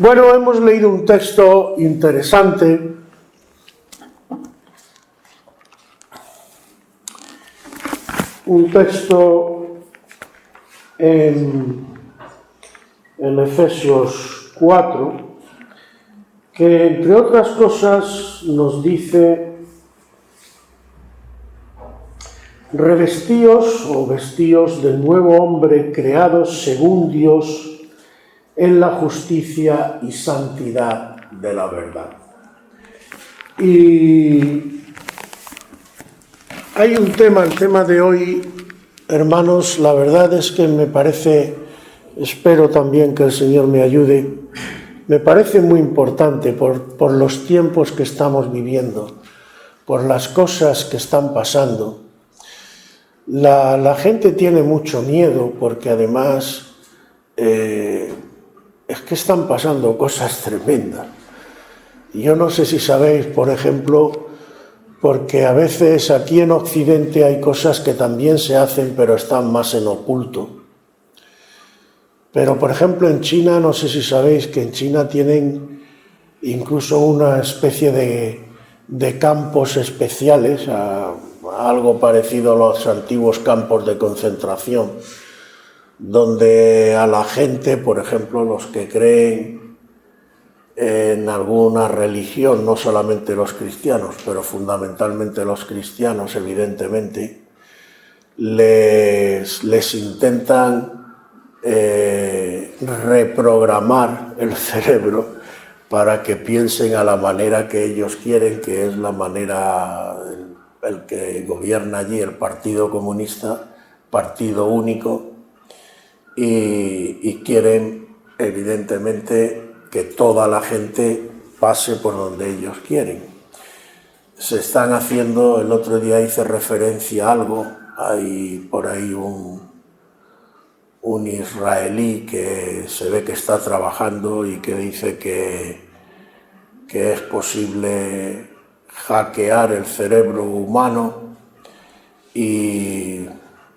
Bueno, hemos leído un texto interesante en Efesios 4, que entre otras cosas nos dice: revestíos o vestíos del nuevo hombre creados según Dios en la justicia y santidad de la verdad. Y hay un tema, el tema de hoy, hermanos, la verdad es que me parece, espero también que el Señor me ayude, me parece muy importante por los tiempos que estamos viviendo, por las cosas que están pasando. La gente tiene mucho miedo porque además es que están pasando cosas tremendas. Yo no sé si sabéis, por ejemplo, porque a veces aquí en Occidente hay cosas que también se hacen, pero están más en oculto. Pero, por ejemplo, en China, no sé si sabéis que en China tienen incluso una especie de campos especiales, algo parecido a los antiguos campos de concentración, donde a la gente, por ejemplo, los que creen en alguna religión, no solamente los cristianos, pero fundamentalmente los cristianos, evidentemente, les intentan reprogramar el cerebro para que piensen a la manera que ellos quieren, que es la manera, el que gobierna allí, el Partido Comunista, partido único, y quieren, evidentemente, que toda la gente pase por donde ellos quieren. Se están haciendo, el otro día hice referencia a algo, hay por ahí un israelí que se ve que está trabajando y que dice que es posible hackear el cerebro humano y,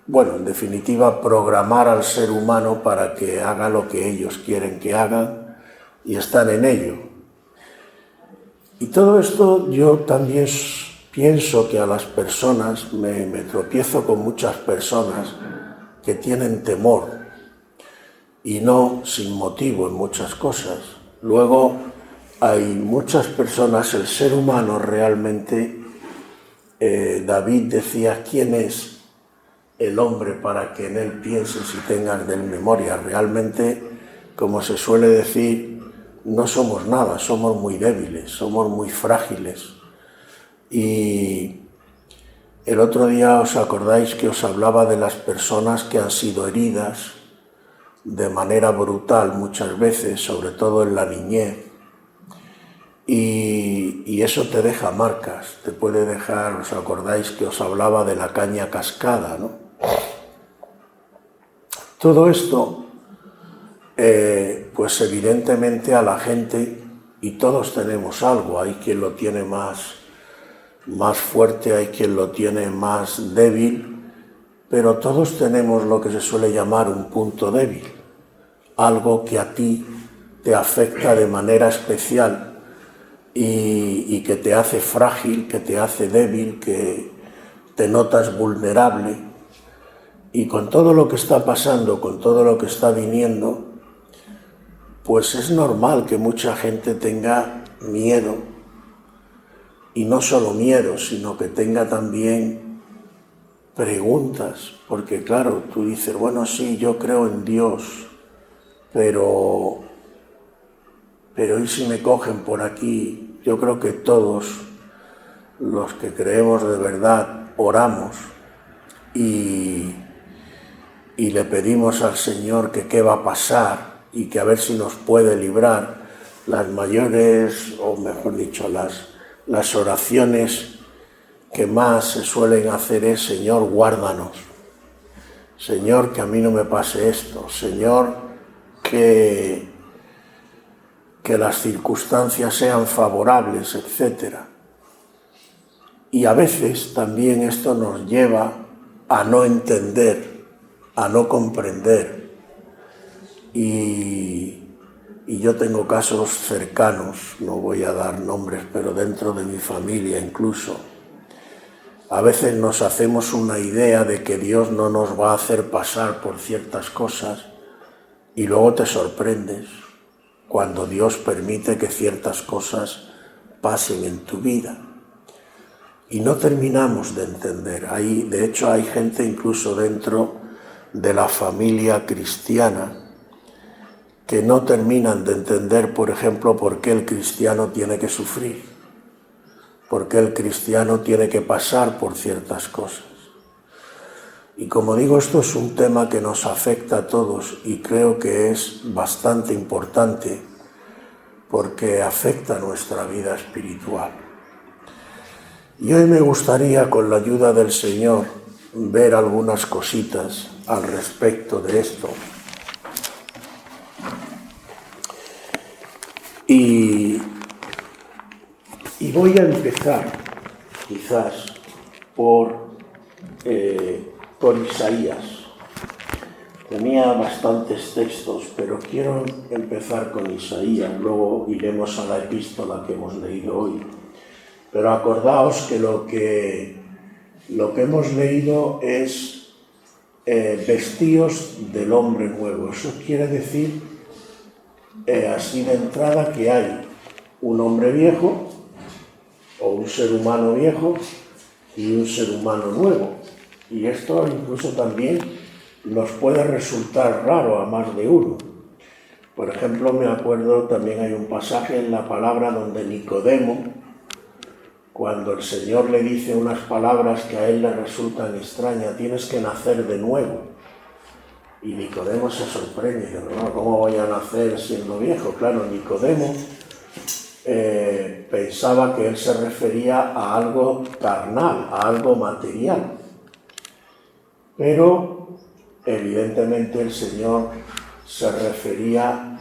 bueno, en definitiva, programar al ser humano para que haga lo que ellos quieren que hagan, y están en ello. Y todo esto yo también pienso que a las personas, me tropiezo con muchas personas que tienen temor, y no sin motivo en muchas cosas. Luego hay muchas personas, el ser humano realmente, David decía: ¿quién es el hombre para que en él pienses y tengas de él memoria? Realmente, como se suele decir, no somos nada, somos muy débiles, somos muy frágiles. Y el otro día os acordáis que os hablaba de las personas que han sido heridas de manera brutal muchas veces, sobre todo en la niñez, y eso te deja marcas, te puede dejar. Os acordáis que os hablaba de la caña cascada, ¿no? Todo esto, pues evidentemente a la gente, y todos tenemos algo, hay quien lo tiene más fuerte, hay quien lo tiene más débil, pero todos tenemos lo que se suele llamar un punto débil, algo que a ti te afecta de manera especial y que te hace frágil, que te hace débil, que te notas vulnerable. Y con todo lo que está pasando, con todo lo que está viniendo, pues es normal que mucha gente tenga miedo, y no solo miedo, sino que tenga también preguntas, porque claro, tú dices: bueno, sí, yo creo en Dios, pero ¿y si me cogen por aquí? Yo creo que todos los que creemos de verdad oramos y le pedimos al Señor que qué va a pasar y que a ver si nos puede librar. Las mayores, o mejor dicho, las oraciones que más se suelen hacer es: Señor, guárdanos. Señor, que a mí no me pase esto. Señor, que las circunstancias sean favorables, etc. Y a veces también esto nos lleva a no entender, a no comprender. Y Y yo tengo casos cercanos, no voy a dar nombres, pero dentro de mi familia incluso. A veces nos hacemos una idea de que Dios no nos va a hacer pasar por ciertas cosas y luego te sorprendes cuando Dios permite que ciertas cosas pasen en tu vida. Y no terminamos de entender. De hecho, hay gente incluso dentro de la familia cristiana que no terminan de entender, por ejemplo, por qué el cristiano tiene que sufrir, por qué el cristiano tiene que pasar por ciertas cosas. Y como digo, esto es un tema que nos afecta a todos y creo que es bastante importante porque afecta nuestra vida espiritual. Y hoy me gustaría, con la ayuda del Señor, ver algunas cositas al respecto de esto. Y voy a empezar, quizás, por Isaías. Tenía bastantes textos, pero quiero empezar con Isaías, luego iremos a la epístola que hemos leído hoy. Pero acordaos que lo que hemos leído es vestíos del hombre nuevo. Eso quiere decir, así de entrada, que hay un hombre viejo, o un ser humano viejo, y un ser humano nuevo. Y esto incluso también nos puede resultar raro a más de uno. Por ejemplo, me acuerdo, también hay un pasaje en la palabra donde Nicodemo, cuando el Señor le dice unas palabras que a él le resultan extrañas, tienes que nacer de nuevo. Y Nicodemo se sorprende y dice, no, ¿cómo voy a nacer siendo viejo? Claro, Nicodemo pensaba que él se refería a algo carnal, a algo material. Pero evidentemente el Señor se refería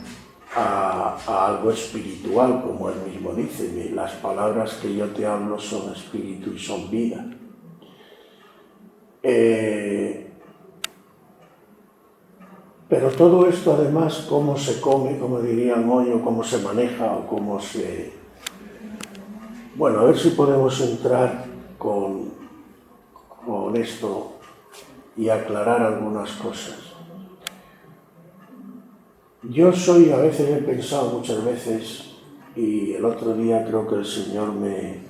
a algo espiritual, como él mismo dice, las palabras que yo te hablo son espíritu y son vida. Pero todo esto además, cómo se come, como dirían hoy, o cómo se maneja, o cómo se... Bueno, a ver si podemos entrar con esto y aclarar algunas cosas. Yo a veces he pensado muchas veces, y el otro día creo que el Señor me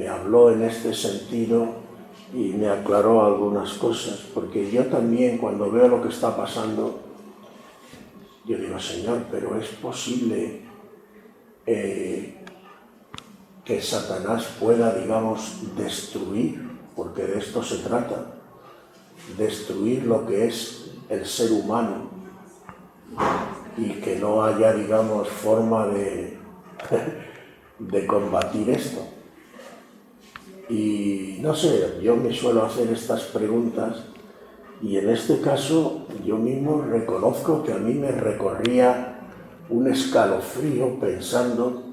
habló en este sentido y me aclaró algunas cosas, porque yo también cuando veo lo que está pasando, yo digo, Señor, pero es posible que Satanás pueda, digamos, destruir, porque de esto se trata, destruir lo que es el ser humano y que no haya, digamos, forma de combatir esto. Y no sé, yo me suelo hacer estas preguntas y en este caso yo mismo reconozco que a mí me recorría un escalofrío pensando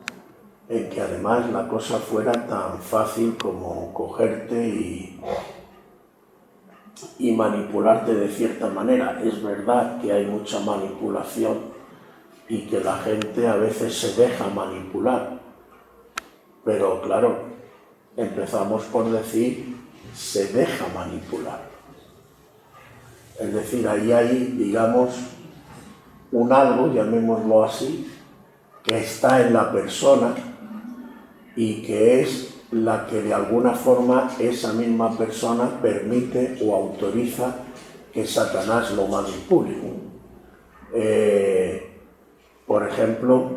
en que además la cosa fuera tan fácil como cogerte y manipularte de cierta manera. Es verdad que hay mucha manipulación y que la gente a veces se deja manipular, pero claro, empezamos por decir se deja manipular. Es decir, ahí hay, digamos, un algo, llamémoslo así, que está en la persona y que es la que de alguna forma esa misma persona permite o autoriza que Satanás lo manipule. Por ejemplo,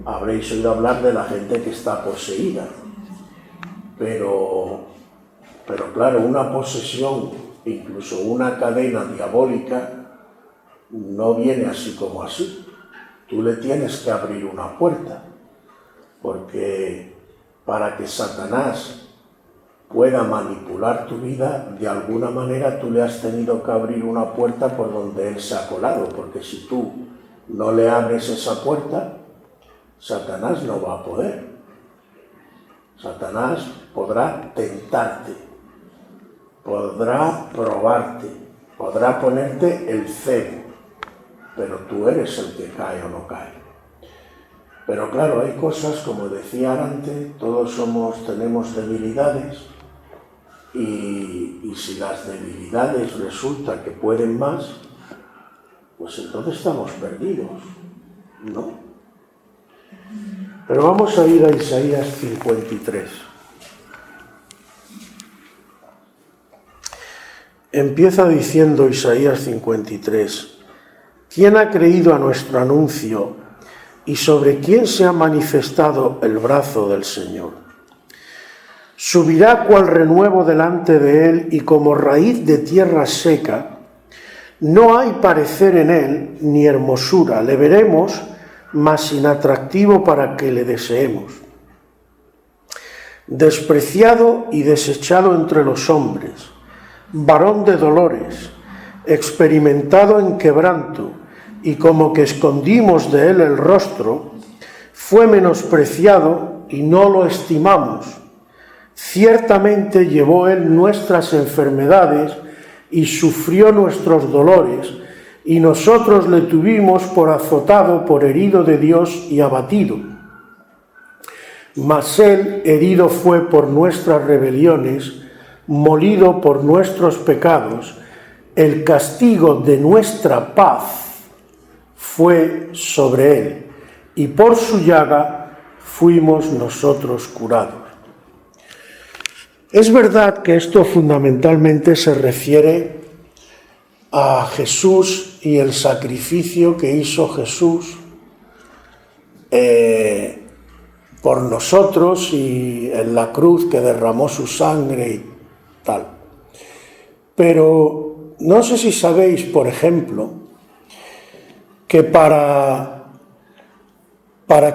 habréis oído hablar de la gente que está poseída, pero claro, una posesión, incluso una cadena diabólica, no viene así como así. Tú le tienes que abrir una puerta, porque para que Satanás pueda manipular tu vida, de alguna manera tú le has tenido que abrir una puerta por donde él se ha colado, porque si tú no le abres esa puerta, Satanás no va a poder. Satanás podrá tentarte, podrá probarte, Podrá ponerte el cero, pero tú eres el que cae o no cae. Pero claro, hay cosas, como decía antes, todos tenemos debilidades, y si las debilidades resulta que pueden más, pues entonces estamos perdidos, ¿no? Pero vamos a ir a Isaías 53. Empieza diciendo Isaías 53, ¿quién ha creído a nuestro anuncio y sobre quién se ha manifestado el brazo del Señor? Subirá cual renuevo delante de él y como raíz de tierra seca. No hay parecer en él ni hermosura. Le veremos, mas sin atractivo para que le deseemos. Despreciado y desechado entre los hombres, varón de dolores, experimentado en quebranto, y como que escondimos de él el rostro, fue menospreciado y no lo estimamos. Ciertamente llevó él nuestras enfermedades y sufrió nuestros dolores, y nosotros le tuvimos por azotado, por herido de Dios y abatido. Mas él herido fue por nuestras rebeliones, molido por nuestros pecados. El castigo de nuestra paz fue sobre él, y por su llaga fuimos nosotros curados. Es verdad que esto fundamentalmente se refiere a Jesús y el sacrificio que hizo Jesús por nosotros, y en la cruz que derramó su sangre y tal. Pero no sé si sabéis, por ejemplo, que para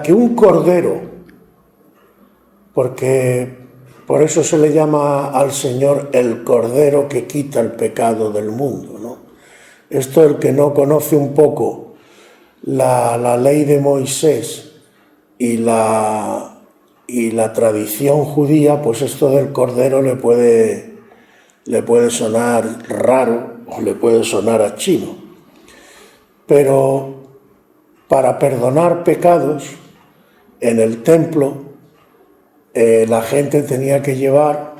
que un cordero, porque por eso se le llama al Señor el Cordero que quita el pecado del mundo, ¿no? Esto, el que no conoce un poco la ley de Moisés y la tradición judía, pues esto del Cordero le puede sonar raro o le puede sonar a chino. Pero para perdonar pecados en el templo, la gente tenía que llevar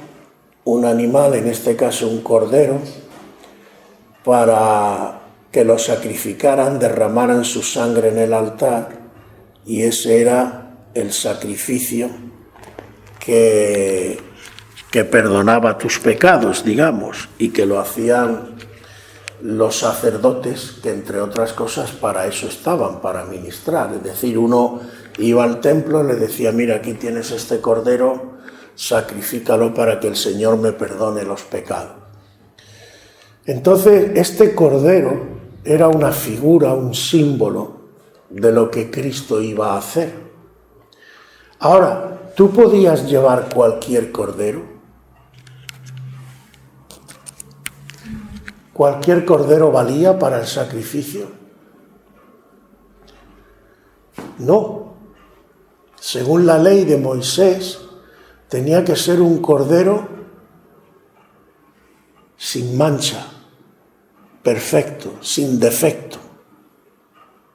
un animal, en este caso un cordero, para que lo sacrificaran, derramaran su sangre en el altar, y ese era el sacrificio que perdonaba tus pecados, digamos, y que lo hacían los sacerdotes, que entre otras cosas para eso estaban, para ministrar. Es decir, uno iba al templo, le decía, mira, aquí tienes este cordero, sacrifícalo para que el Señor me perdone los pecados. Entonces, este cordero era una figura, un símbolo de lo que Cristo iba a hacer. Ahora, ¿tú podías llevar cualquier cordero? ¿Cualquier cordero valía para el sacrificio? No. Según la ley de Moisés, tenía que ser un cordero sin mancha, perfecto, sin defecto.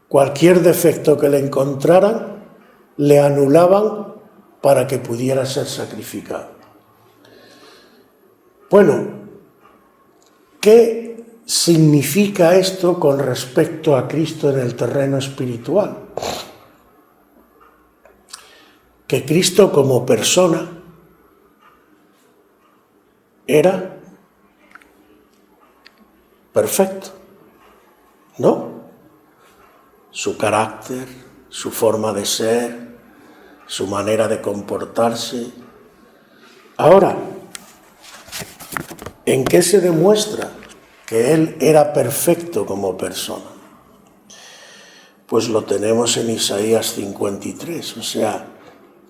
Cualquier defecto que le encontraran, le anulaban para que pudiera ser sacrificado. Bueno, ¿qué significa esto con respecto a Cristo en el terreno espiritual? Que Cristo como persona era perfecto, ¿no? Su carácter, su forma de ser, su manera de comportarse. Ahora, ¿en qué se demuestra que Él era perfecto como persona? Pues lo tenemos en Isaías 53, o sea,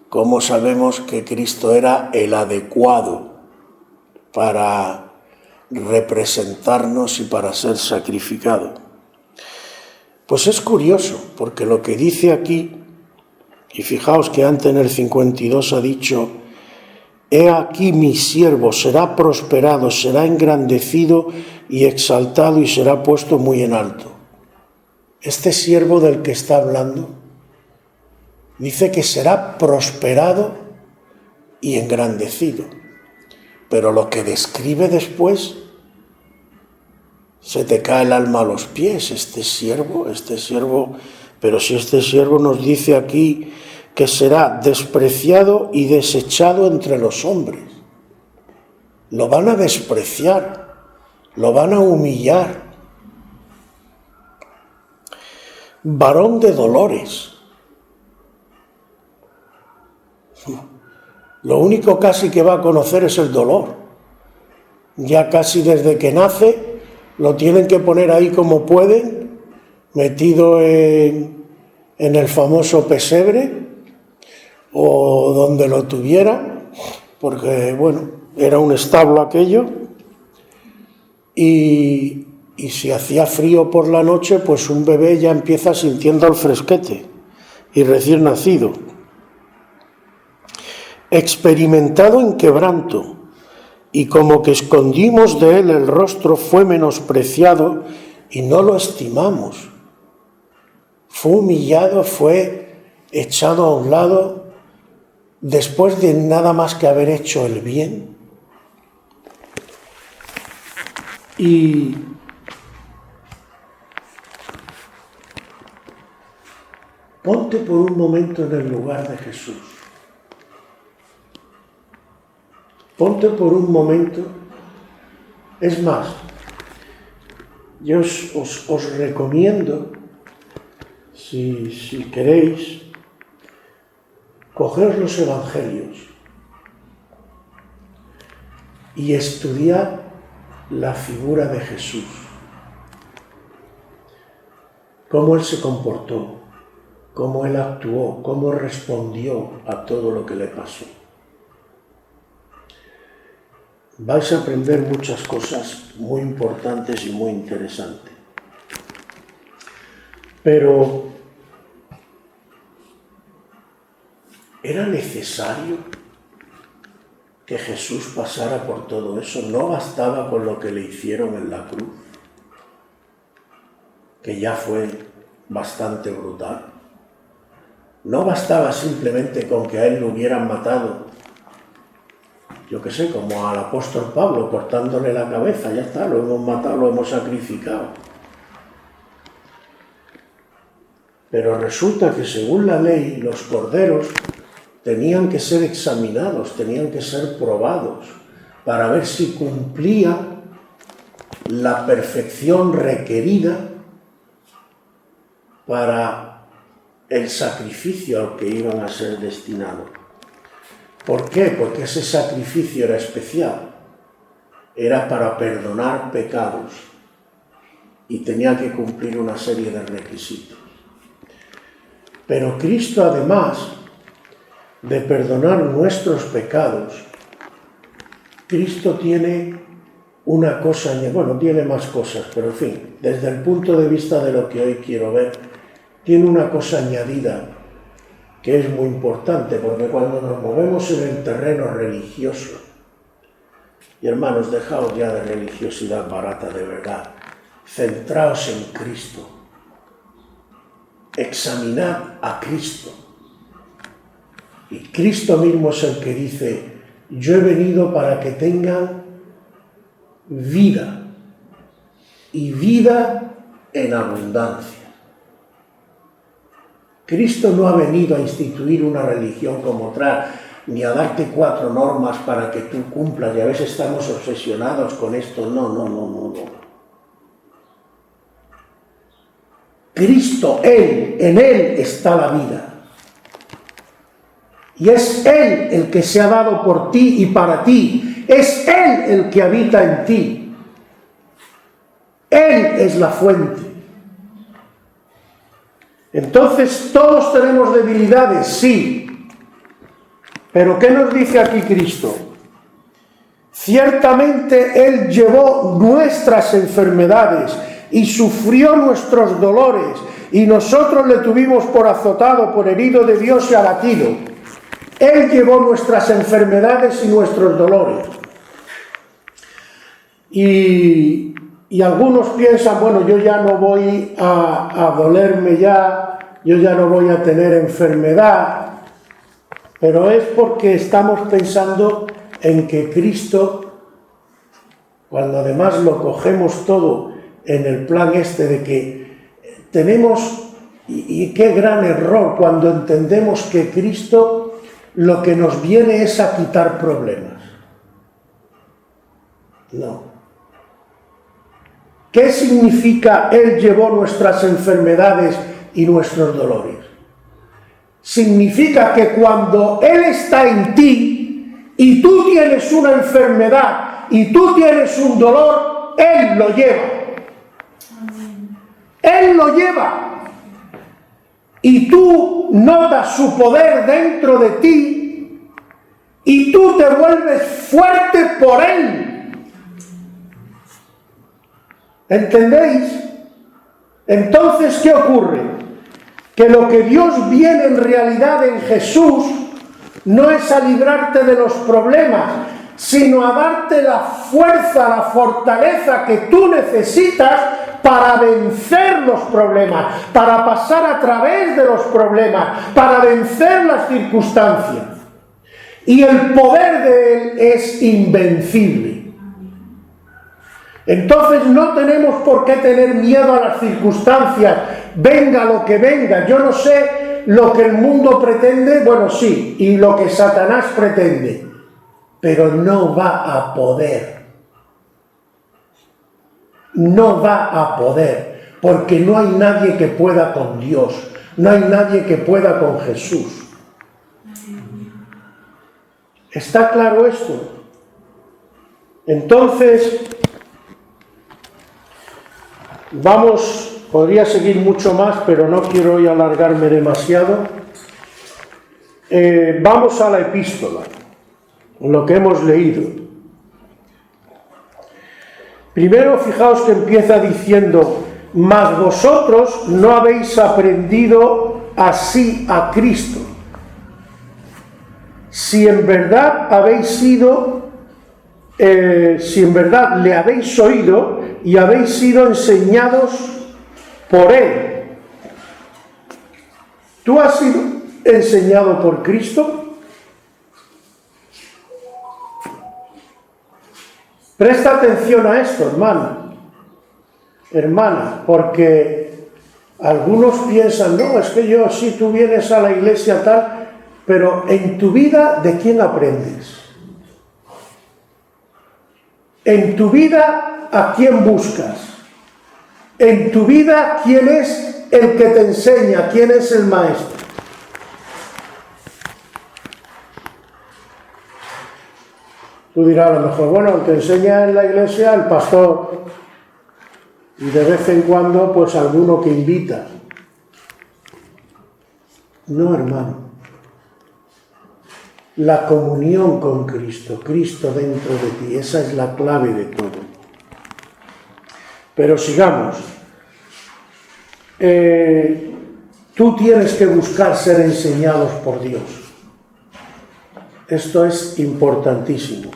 ¿cómo sabemos que Cristo era el adecuado para representarnos y para ser sacrificado? Pues es curioso, porque lo que dice aquí, y fijaos que antes en el 52 ha dicho, he aquí mi siervo será prosperado, será engrandecido y exaltado y será puesto muy en alto. Este siervo del que está hablando dice que será prosperado y engrandecido, pero lo que describe después, se te cae el alma a los pies. Este siervo, pero si este siervo nos dice aquí que será despreciado y desechado entre los hombres, lo van a despreciar, lo van a humillar. Varón de dolores. Lo único casi que va a conocer es el dolor. Ya casi desde que nace lo tienen que poner ahí como pueden, metido en el famoso pesebre o donde lo tuviera, porque bueno, era un establo aquello, y si hacía frío por la noche, pues un bebé ya empieza sintiendo el fresquete, y recién nacido. Experimentado en quebranto, y como que escondimos de él el rostro, fue menospreciado y no lo estimamos. Fue humillado, fue echado a un lado, después de nada más que haber hecho el bien. Y ponte por un momento en el lugar de Jesús. Ponte por un momento. Es más, yo os recomiendo, si queréis, coger los evangelios y estudiar la figura de Jesús, cómo Él se comportó, cómo Él actuó, cómo respondió a todo lo que le pasó. Vais a aprender muchas cosas muy importantes y muy interesantes. Pero ¿era necesario que Jesús pasara por todo eso? ¿No bastaba con lo que le hicieron en la cruz? Que ya fue bastante brutal. ¿No bastaba simplemente con que a él lo hubieran matado? Yo qué sé, como al apóstol Pablo, cortándole la cabeza, ya está, lo hemos matado, lo hemos sacrificado. Pero resulta que según la ley, los corderos tenían que ser examinados, tenían que ser probados, para ver si cumplía la perfección requerida para el sacrificio al que iban a ser destinados. ¿Por qué? Porque ese sacrificio era especial, era para perdonar pecados y tenía que cumplir una serie de requisitos. Pero Cristo, además de perdonar nuestros pecados, Cristo tiene una cosa, bueno, tiene más cosas, pero en fin, desde el punto de vista de lo que hoy quiero ver, tiene una cosa añadida que es muy importante, porque cuando nos movemos en el terreno religioso, y hermanos, dejaos ya de religiosidad barata de verdad, centraos en Cristo, examinad a Cristo, y Cristo mismo es el que dice: yo he venido para que tengan vida, y vida en abundancia. Cristo no ha venido a instituir una religión como otra, ni a darte 4 normas para que tú cumplas, y a veces estamos obsesionados con esto. No. Cristo, en Él está la vida. Y es Él el que se ha dado por ti y para ti. Es Él el que habita en ti. Él es la fuente. Entonces, todos tenemos debilidades, sí. Pero ¿qué nos dice aquí Cristo? Ciertamente Él llevó nuestras enfermedades y sufrió nuestros dolores, y nosotros le tuvimos por azotado, por herido de Dios y abatido. Él llevó nuestras enfermedades y nuestros dolores. Y algunos piensan, bueno, yo ya no voy a dolerme ya, yo ya no voy a tener enfermedad, pero es porque estamos pensando en que Cristo, cuando además lo cogemos todo en el plan este de que tenemos, y qué gran error cuando entendemos que Cristo lo que nos viene es a quitar problemas. No. ¿Qué significa Él llevó nuestras enfermedades y nuestros dolores? Significa que cuando Él está en ti y tú tienes una enfermedad y tú tienes un dolor, Él lo lleva. Él lo lleva. Y tú notas su poder dentro de ti y tú te vuelves fuerte por Él. ¿Entendéis? Entonces, ¿qué ocurre? Que lo que Dios viene en realidad en Jesús no es a librarte de los problemas, sino a darte la fuerza, la fortaleza que tú necesitas para vencer los problemas, para pasar a través de los problemas, para vencer las circunstancias. Y el poder de Él es invencible. Entonces no tenemos por qué tener miedo a las circunstancias, venga lo que venga. Yo no sé lo que el mundo pretende, bueno sí, y lo que Satanás pretende, pero no va a poder. No va a poder, porque no hay nadie que pueda con Dios, no hay nadie que pueda con Jesús. ¿Está claro esto? Entonces, podría seguir mucho más, pero no quiero hoy alargarme demasiado. Vamos a la epístola, lo que hemos leído. Primero, fijaos que empieza diciendo, mas vosotros no habéis aprendido así a Cristo. Si en verdad le habéis oído y habéis sido enseñados por Él. ¿Tú has sido enseñado por Cristo? Presta atención a esto, hermana, porque algunos piensan, no, es que yo sí, tú vienes a la iglesia tal, pero en tu vida, ¿de quién aprendes? En tu vida, ¿a quién buscas? En tu vida, ¿quién es el que te enseña? ¿Quién es el maestro? Tú dirás a lo mejor, bueno, el que enseña en la iglesia, el pastor, y de vez en cuando, pues alguno que invita. No, hermano. La comunión con Cristo, Cristo dentro de ti, esa es la clave de todo. Pero sigamos. Tú tienes que buscar ser enseñados por Dios. Esto es importantísimo.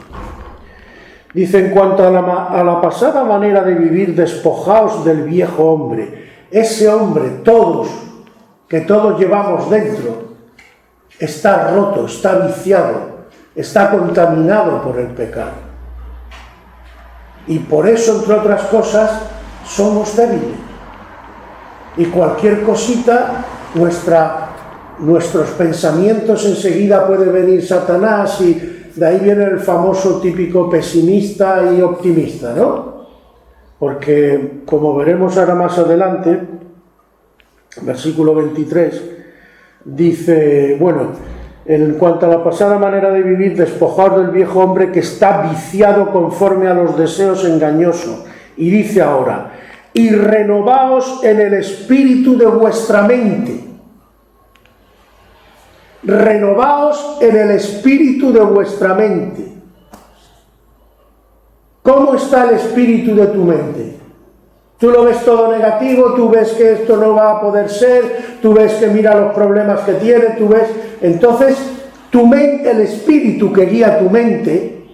Dice, en cuanto a la pasada manera de vivir, despojaos del viejo hombre. Ese hombre, que todos llevamos dentro, está roto, está viciado, está contaminado por el pecado. Y por eso, entre otras cosas, somos débiles. Y cualquier cosita, nuestros pensamientos enseguida puede venir Satanás, y de ahí viene el famoso típico pesimista y optimista, ¿no? Porque, como veremos ahora más adelante, versículo 23, dice, bueno, en cuanto a la pasada manera de vivir, despojaos del viejo hombre que está viciado conforme a los deseos engañosos. Y dice ahora, y renovaos en el espíritu de vuestra mente. Renovaos en el espíritu de vuestra mente. ¿Cómo está el espíritu de tu mente? Tú lo ves todo negativo, tú ves que esto no va a poder ser, tú ves que mira los problemas que tiene, tú ves... Entonces, el espíritu que guía tu mente,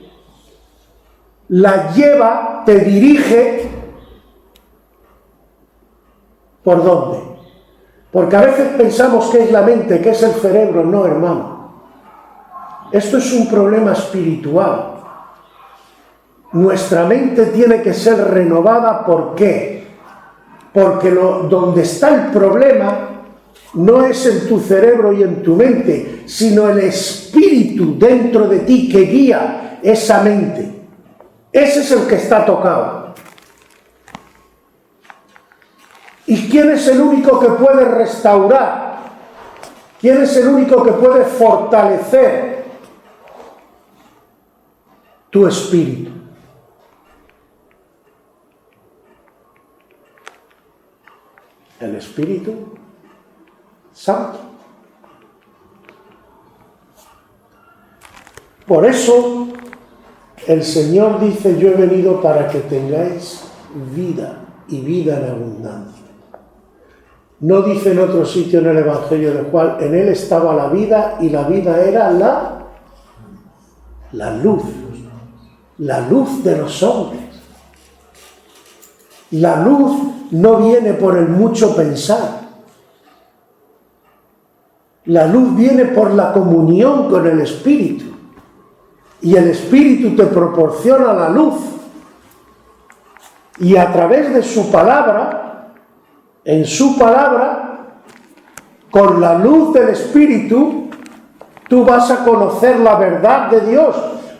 la lleva, te dirige. ¿Por dónde? Porque a veces pensamos que es la mente, que es el cerebro. No, hermano. Esto es un problema espiritual. Nuestra mente tiene que ser renovada. ¿Por qué? Porque donde está el problema no es en tu cerebro y en tu mente, sino el espíritu dentro de ti que guía esa mente. Ese es el que está tocado. ¿Y quién es el único que puede restaurar? ¿Quién es el único que puede fortalecer? Tu espíritu. El Espíritu Santo. Por eso el Señor dice: yo he venido para que tengáis vida y vida en abundancia. No dice en otro sitio en el Evangelio de Juan: en él estaba la vida y la vida era la luz de los hombres. La luz no viene por el mucho pensar. La luz viene por la comunión con el Espíritu. Y el Espíritu te proporciona la luz. Y a través de su palabra, en su palabra, con la luz del Espíritu, tú vas a conocer la verdad de Dios.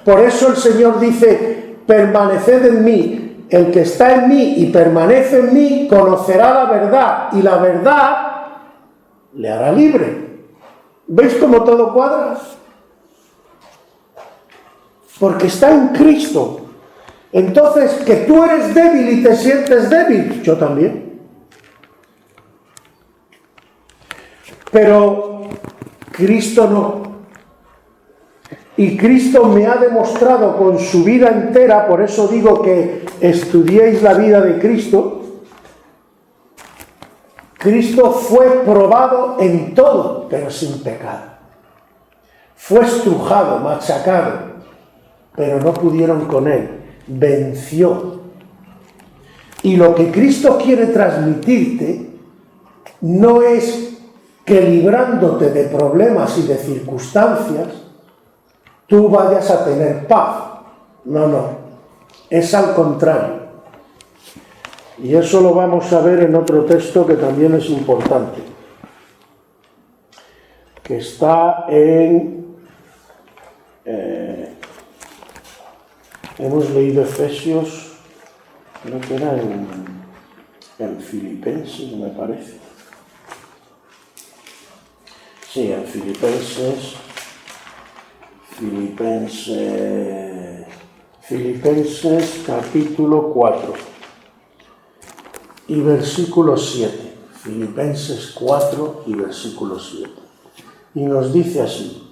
Por eso el Señor dice: permaneced en mí. El que está en mí y permanece en mí conocerá la verdad, y la verdad le hará libre. ¿Veis cómo todo cuadra? Porque está en Cristo. Entonces, que tú eres débil y te sientes débil, yo también. Pero Cristo no. Y Cristo me ha demostrado con su vida entera, por eso digo que estudiéis la vida de Cristo. Cristo fue probado en todo, pero sin pecado. Fue estrujado, machacado, pero no pudieron con él. Venció. Y lo que Cristo quiere transmitirte no es que librándote de problemas y de circunstancias, tú vayas a tener paz. No. Es al contrario. Y eso lo vamos a ver en otro texto que también es importante. Que está en... hemos leído Efesios, creo que era en Filipenses, me parece. Sí, en Filipenses capítulo 4 y versículo 7. Filipenses 4 y versículo 7. Y nos dice así: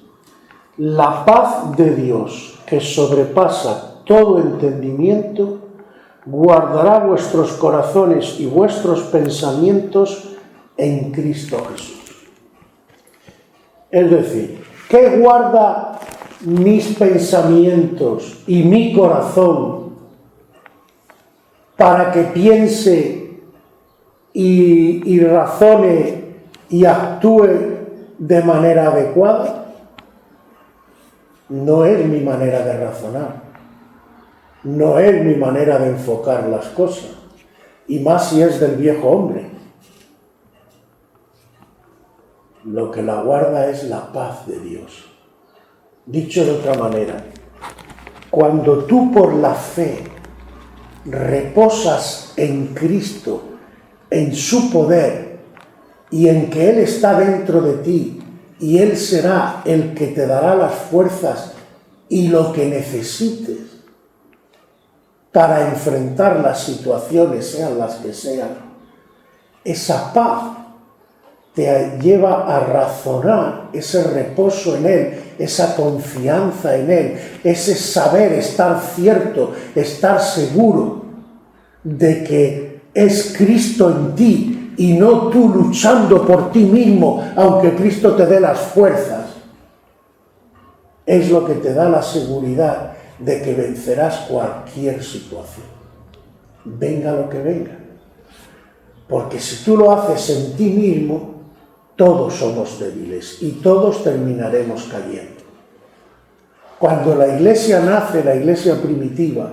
la paz de Dios, que sobrepasa todo entendimiento, guardará vuestros corazones y vuestros pensamientos en Cristo Jesús. Es decir, ¿qué guarda mis pensamientos y mi corazón para que piense y razone y actúe de manera adecuada? No es mi manera de razonar, no es mi manera de enfocar las cosas, y más si es del viejo hombre. Lo que la guarda es la paz de Dios. Dicho de otra manera, cuando tú por la fe reposas en Cristo, en su poder y en que Él está dentro de ti y Él será el que te dará las fuerzas y lo que necesites para enfrentar las situaciones, sean las que sean, esa paz te lleva a razonar, ese reposo en Él, esa confianza en Él, ese saber, estar cierto, estar seguro de que es Cristo en ti y no tú luchando por ti mismo, aunque Cristo te dé las fuerzas. es lo que te da la seguridad de que vencerás cualquier situación, venga lo que venga. Porque si tú lo haces en ti mismo, todos somos débiles y todos terminaremos cayendo. Cuando la iglesia nace, la iglesia primitiva,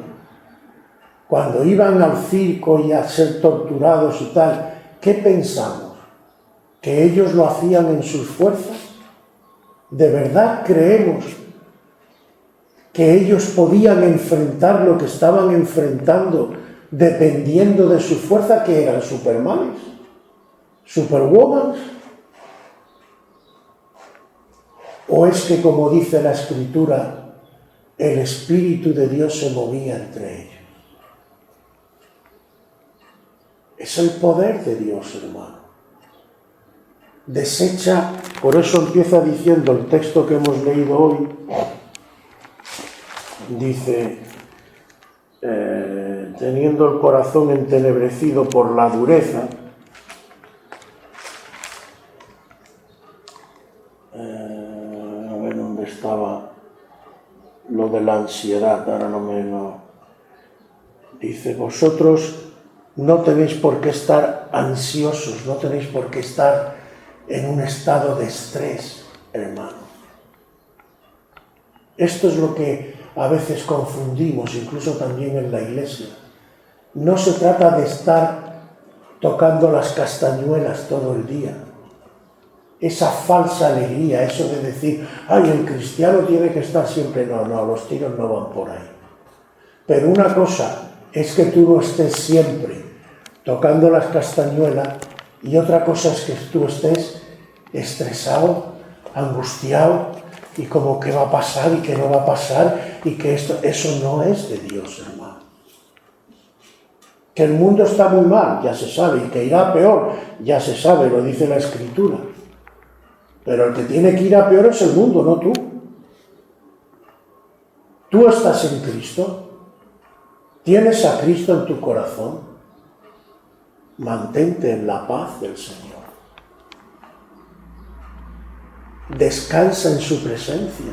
cuando iban al circo y a ser torturados y tal, ¿qué pensamos? ¿Que ellos lo hacían en sus fuerzas? ¿De verdad creemos que ellos podían enfrentar lo que estaban enfrentando dependiendo de su fuerza, que eran Supermanes, Superwoman? ¿O es que, como dice la Escritura, el Espíritu de Dios se movía entre ellos? Es el poder de Dios, hermano. Desecha, por eso empieza diciendo el texto que hemos leído hoy, dice, teniendo el corazón entenebrecido por la dureza, a ver dónde estaba lo de la ansiedad, ahora dice, vosotros no tenéis por qué estar ansiosos, no tenéis por qué estar en un estado de estrés, hermano. Esto es lo que a veces confundimos, incluso también en la iglesia. No se trata de estar tocando las castañuelas todo el día. Esa falsa alegría, eso de decir, ay, el cristiano tiene que estar siempre. No, los tiros no van por ahí. Pero una cosa es que tú no estés siempre tocando las castañuelas y otra cosa es que tú estés estresado, angustiado y como qué va a pasar y qué no va a pasar y que eso no es de Dios, hermano. Que el mundo está muy mal, ya se sabe, y que irá peor, ya se sabe, lo dice la Escritura. Pero el que tiene que ir a peor es el mundo, no tú. Tú estás en Cristo, tienes a Cristo en tu corazón, mantente en la paz del Señor. Descansa en su presencia,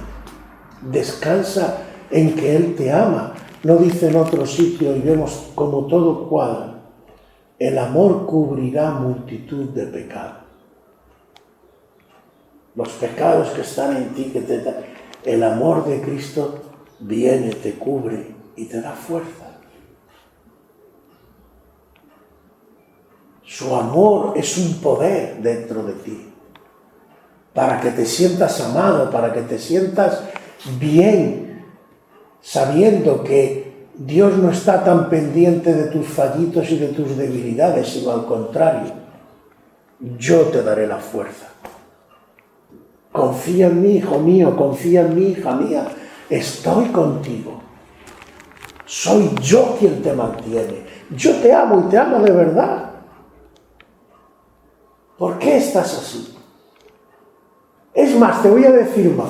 descansa en que Él te ama. No dice en otro sitio, y vemos como todo cuadra, el amor cubrirá multitud de pecados. Los pecados que están en ti, el amor de Cristo viene, te cubre y te da fuerza. Su amor es un poder dentro de ti, para que te sientas amado, para que te sientas bien, sabiendo que Dios no está tan pendiente de tus fallitos y de tus debilidades, sino al contrario, yo te daré la fuerza. Confía en mí, hijo mío, confía en mí, hija mía, estoy contigo. Soy yo quien te mantiene. Yo te amo y te amo de verdad. ¿Por qué estás así? Es más, te voy a decir más.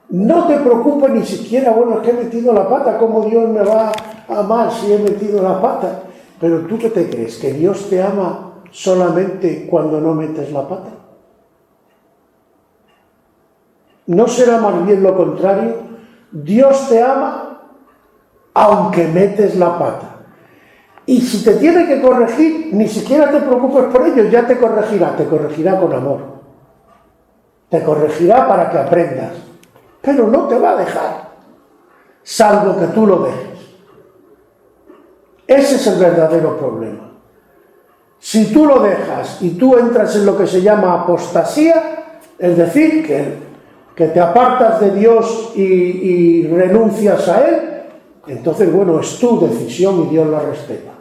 No te preocupes ni siquiera, bueno, es que he metido la pata, ¿cómo Dios me va a amar si he metido la pata? Pero ¿tú qué te crees? ¿Que Dios te ama solamente cuando no metes la pata? ¿No será más bien lo contrario? Dios te ama aunque metes la pata. Y si te tiene que corregir, ni siquiera te preocupes por ello, ya te corregirá con amor. Te corregirá para que aprendas, pero no te va a dejar, salvo que tú lo dejes. Ese es el verdadero problema. Si tú lo dejas y tú entras en lo que se llama apostasía, es decir, que te apartas de Dios y renuncias a Él, entonces, bueno, es tu decisión y Dios la respeta.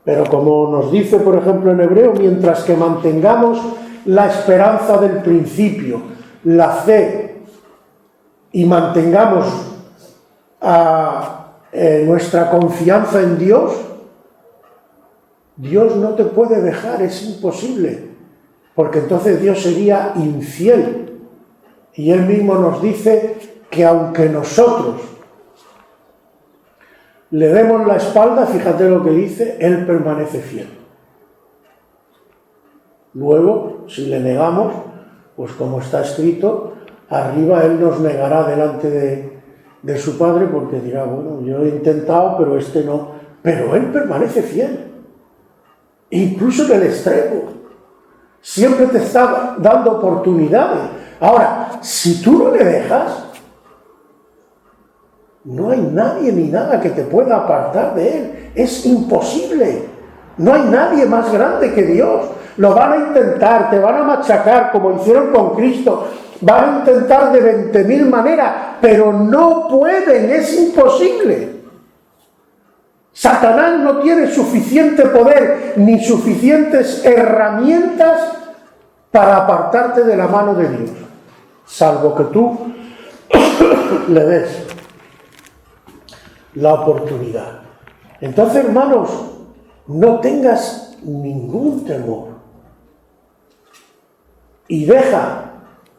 Pero como nos dice, por ejemplo, en Hebreo, mientras que mantengamos la esperanza del principio, la fe, y mantengamos nuestra confianza en Dios, Dios no te puede dejar, es imposible, porque entonces Dios sería infiel. Y Él mismo nos dice que aunque nosotros le demos la espalda, fíjate lo que dice, Él permanece fiel. Luego, si le negamos, Pues como está escrito, arriba él nos negará delante de su Padre, porque dirá, bueno, yo he intentado, pero este no. Pero él permanece fiel, incluso en el extremo. Siempre te está dando oportunidades. Ahora, si tú no le dejas, no hay nadie ni nada que te pueda apartar de él. Es imposible. No hay nadie más grande que Dios. Lo van a intentar, te van a machacar como hicieron con Cristo. Van a intentar de 20.000 maneras, pero no pueden, es imposible. Satanás no tiene suficiente poder ni suficientes herramientas para apartarte de la mano de Dios, salvo que tú le des la oportunidad. Entonces, hermanos, no tengas ningún temor y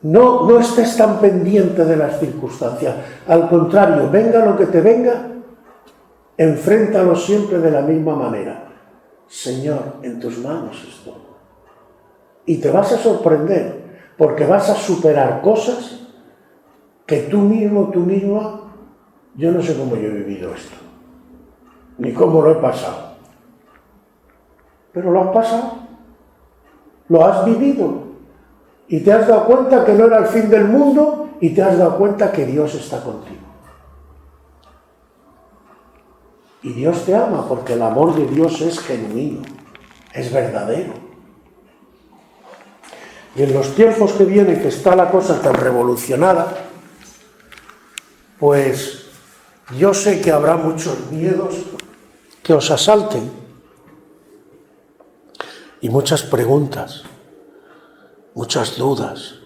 no estés tan pendiente de las circunstancias. Al contrario, venga lo que te venga, enfréntalo siempre de la misma manera. Señor, en tus manos estoy. Y te vas a sorprender, porque vas a superar cosas que tú misma, yo no sé cómo yo he vivido esto, ni cómo lo he pasado. Pero lo has pasado, lo has vivido, y te has dado cuenta que no era el fin del mundo, y te has dado cuenta que Dios está contigo. Y Dios te ama, porque el amor de Dios es genuino, es verdadero. Y en los tiempos que vienen, que está la cosa tan revolucionada, pues yo sé que habrá muchos miedos que os asalten y muchas preguntas, muchas dudas,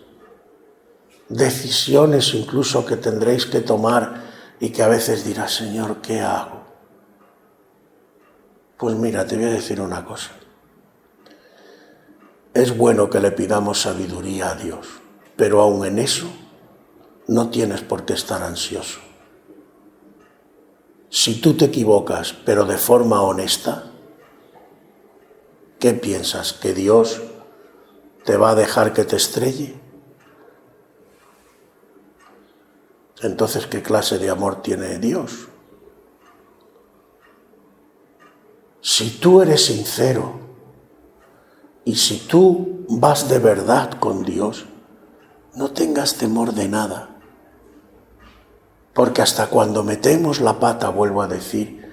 decisiones incluso que tendréis que tomar y que a veces dirás, Señor, ¿qué hago? Pues mira, te voy a decir una cosa. Es bueno que le pidamos sabiduría a Dios, pero aun en eso no tienes por qué estar ansioso. Si tú te equivocas, pero de forma honesta, ¿qué piensas? ¿Que Dios te va a dejar que te estrelle? Entonces, ¿qué clase de amor tiene Dios? Si tú eres sincero y si tú vas de verdad con Dios, no tengas temor de nada. Porque hasta cuando metemos la pata, vuelvo a decir,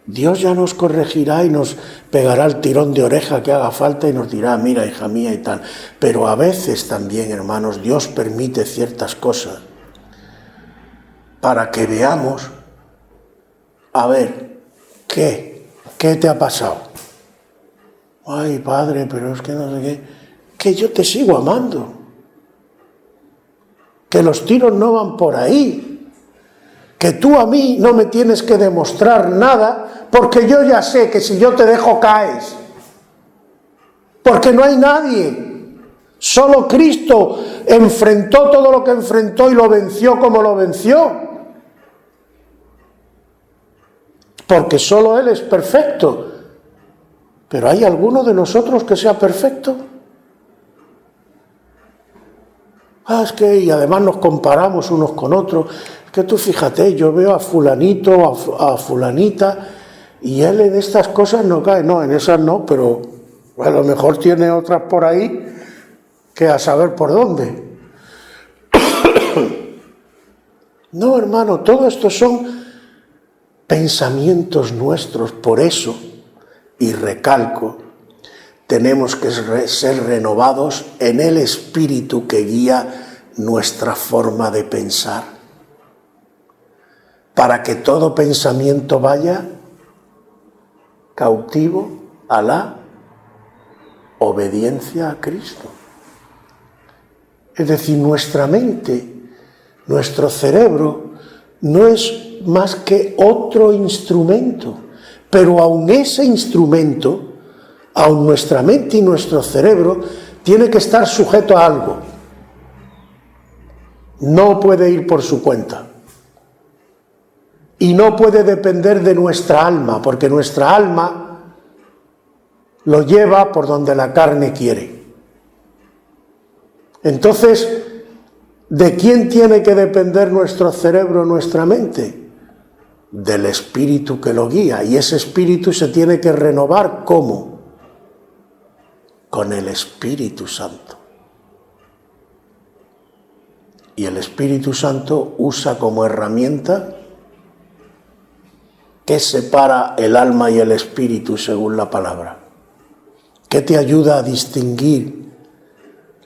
Dios ya nos corregirá y nos pegará el tirón de oreja que haga falta y nos dirá, mira, hija mía y tal. Pero a veces también, hermanos, Dios permite ciertas cosas para que veamos, a ver, ¿qué te ha pasado? Ay, Padre, pero es que no sé qué. Que yo te sigo amando. Que los tiros no van por ahí. Que tú a mí no me tienes que demostrar nada, porque yo ya sé que si yo te dejo caes. Porque no hay nadie. Solo Cristo enfrentó todo lo que enfrentó y lo venció como lo venció. Porque solo Él es perfecto. ¿Pero hay alguno de nosotros que sea perfecto? Es que, y además nos comparamos unos con otros. Es que tú fíjate, yo veo a fulanito, a fulanita, y él en estas cosas no cae. No, en esas no, pero a lo mejor tiene otras por ahí que a saber por dónde. No, hermano, todo esto son pensamientos nuestros. Por eso, y recalco, tenemos que ser renovados en el espíritu que guía nuestra forma de pensar, para que todo pensamiento vaya cautivo a la obediencia a Cristo. Es decir, nuestra mente, nuestro cerebro, no es más que otro instrumento, pero aun ese instrumento, aun nuestra mente y nuestro cerebro, tiene que estar sujeto a algo. No puede ir por su cuenta. Y no puede depender de nuestra alma, porque nuestra alma lo lleva por donde la carne quiere. Entonces, ¿de quién tiene que depender nuestro cerebro, nuestra mente? Del Espíritu que lo guía, y ese Espíritu se tiene que renovar, ¿cómo? Con el Espíritu Santo. Y el Espíritu Santo usa como herramienta ¿qué separa el alma y el espíritu según la palabra? ¿Qué te ayuda a distinguir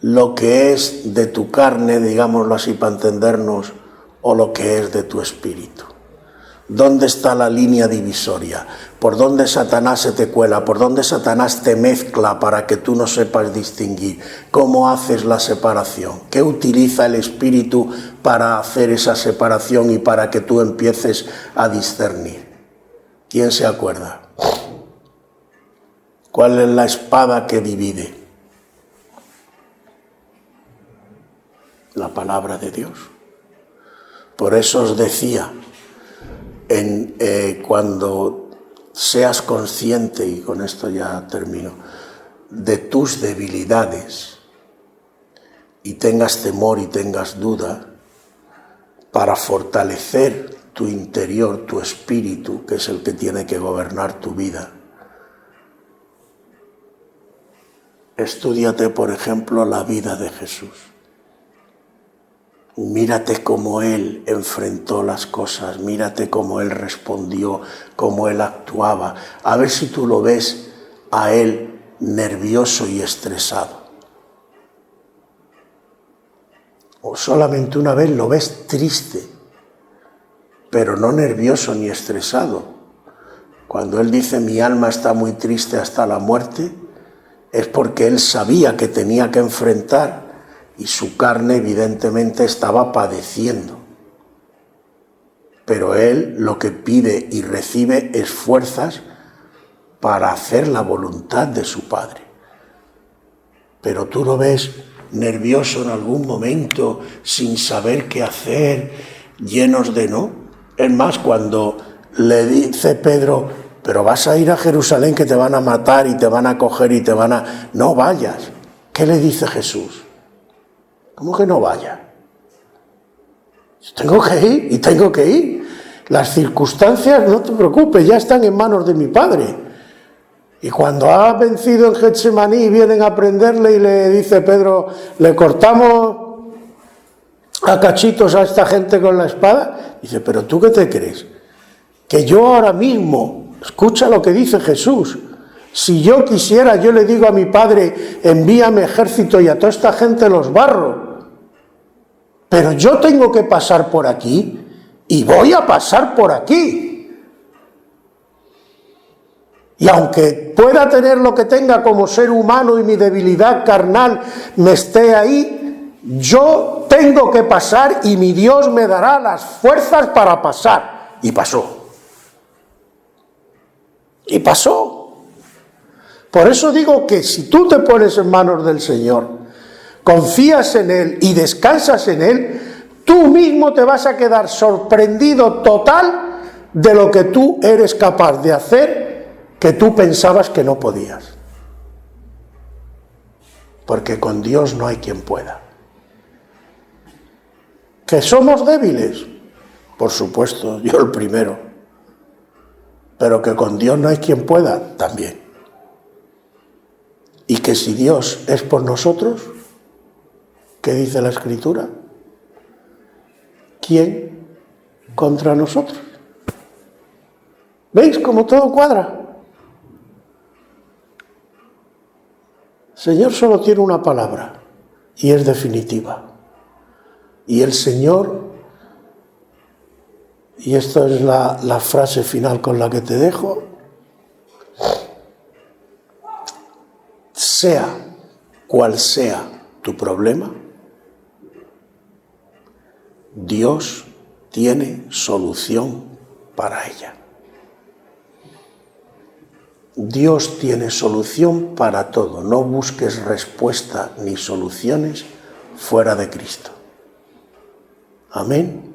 lo que es de tu carne, digámoslo así para entendernos, o lo que es de tu espíritu? ¿Dónde está la línea divisoria? ¿Por dónde Satanás se te cuela? ¿Por dónde Satanás te mezcla para que tú no sepas distinguir? ¿Cómo haces la separación? ¿Qué utiliza el espíritu para hacer esa separación y para que tú empieces a discernir? ¿Quién se acuerda? ¿Cuál es la espada que divide? La palabra de Dios. Por eso os decía, cuando seas consciente, y con esto ya termino, de tus debilidades y tengas temor y tengas duda, para fortalecer tu interior, tu espíritu, que es el que tiene que gobernar tu vida, estúdiate, por ejemplo, la vida de Jesús. Mírate cómo Él enfrentó las cosas, mírate cómo Él respondió, cómo Él actuaba. A ver si tú lo ves a Él nervioso y estresado. O solamente una vez lo ves triste, pero no nervioso ni estresado. Cuando Él dice mi alma está muy triste hasta la muerte, es porque Él sabía que tenía que enfrentar y su carne evidentemente estaba padeciendo. Pero Él lo que pide y recibe es fuerzas para hacer la voluntad de su Padre. Pero tú lo ves nervioso en algún momento, sin saber qué hacer, llenos de no. Es más, cuando le dice Pedro, pero vas a ir a Jerusalén que te van a matar y te van a coger y te van a... No vayas. ¿Qué le dice Jesús? ¿Cómo que no vaya? Tengo que ir y tengo que ir. Las circunstancias, no te preocupes, ya están en manos de mi Padre. Y cuando ha vencido en Getsemaní, vienen a prenderle y le dice Pedro, le cortamos a cachitos a esta gente con la espada. Dice, pero ¿tú qué te crees? Que yo ahora mismo, escucha lo que dice Jesús, si yo quisiera, yo le digo a mi Padre, envíame ejército y a toda esta gente los barro. Pero yo tengo que pasar por aquí y voy a pasar por aquí. Y aunque pueda tener lo que tenga como ser humano y mi debilidad carnal me esté ahí, yo tengo que pasar y mi Dios me dará las fuerzas para pasar. Y pasó. Y pasó. Por eso digo que si tú te pones en manos del Señor, confías en Él y descansas en Él, tú mismo te vas a quedar sorprendido total de lo que tú eres capaz de hacer que tú pensabas que no podías. Porque con Dios no hay quien pueda. ¿Que somos débiles? Por supuesto, yo el primero. Pero que con Dios no hay quien pueda, también. Y que si Dios es por nosotros, ¿qué dice la Escritura? ¿Quién contra nosotros? ¿Veis cómo todo cuadra? El Señor solo tiene una palabra y es definitiva. Y el Señor, y esta es la frase final con la que te dejo, sea cual sea tu problema, Dios tiene solución para ella. Dios tiene solución para todo. No busques respuesta ni soluciones fuera de Cristo. Amén.